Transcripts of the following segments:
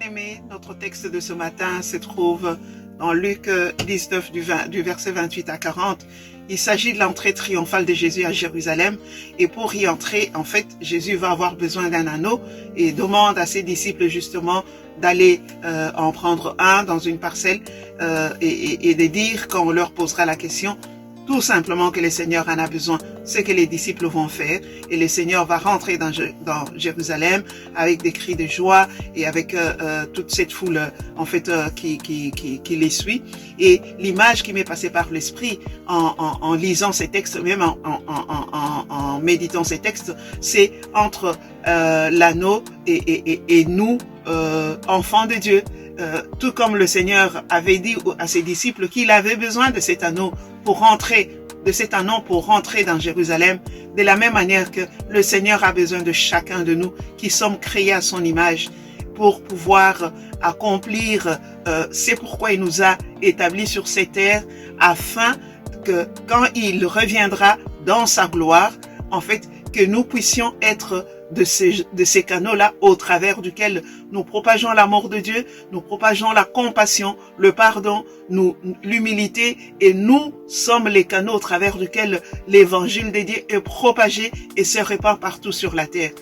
Bien-aimés, notre texte de ce matin se trouve dans Luc 19 du verset 28 à 40. Il s'agit de l'entrée triomphale de Jésus à Jérusalem. Et pour y entrer, en fait, Jésus va avoir besoin d'un anneau et demande à ses disciples justement d'aller en prendre un dans une parcelle et de dire, quand on leur posera la question, tout simplement que le Seigneur en a besoin, ce que les disciples vont faire. Et le Seigneur va rentrer dans Jérusalem avec des cris de joie et avec toute cette foule en fait qui les suit. Et l'image qui m'est passée par l'esprit en lisant ces textes, même en méditant ces textes, c'est entre l'anneau et nous, enfants de Dieu. Tout comme le Seigneur avait dit à ses disciples qu'il avait besoin de cet anneau pour rentrer dans Jérusalem, de la même manière que le Seigneur a besoin de chacun de nous qui sommes créés à son image pour pouvoir accomplir c'est pourquoi il nous a établis sur cette terre, afin que quand il reviendra dans sa gloire, en fait, que nous puissions être de ces canaux-là au travers duquel nous propageons l'amour de Dieu, nous propageons la compassion, le pardon, l'humilité, et nous sommes les canaux au travers duquel l'évangile de Dieu est propagé et se répand partout sur la terre.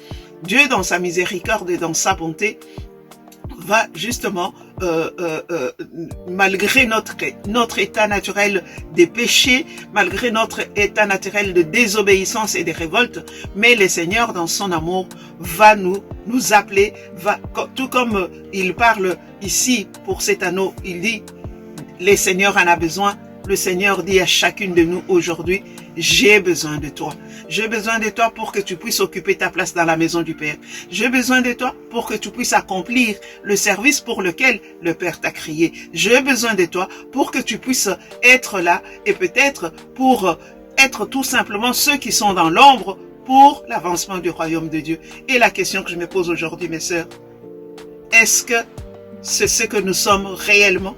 Dieu, dans sa miséricorde et dans sa bonté, va justement, malgré notre état naturel de péché, malgré notre état naturel de désobéissance et de révolte, mais le Seigneur, dans son amour, va nous appeler, tout comme il parle ici pour cet anneau, il dit, le Seigneur en a besoin. Le Seigneur dit à chacune de nous aujourd'hui, j'ai besoin de toi. J'ai besoin de toi pour que tu puisses occuper ta place dans la maison du Père. J'ai besoin de toi pour que tu puisses accomplir le service pour lequel le Père t'a créé. J'ai besoin de toi pour que tu puisses être là et peut-être pour être tout simplement ceux qui sont dans l'ombre pour l'avancement du royaume de Dieu. Et la question que je me pose aujourd'hui, mes sœurs, est-ce que c'est ce que nous sommes réellement?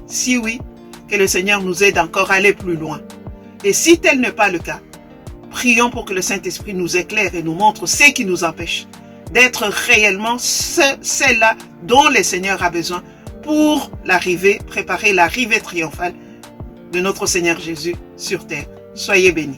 Si oui, que le Seigneur nous aide encore à aller plus loin. Et si tel n'est pas le cas, prions pour que le Saint-Esprit nous éclaire et nous montre ce qui nous empêche d'être réellement celle-là dont le Seigneur a besoin pour préparer l'arrivée triomphale de notre Seigneur Jésus sur terre. Soyez bénis.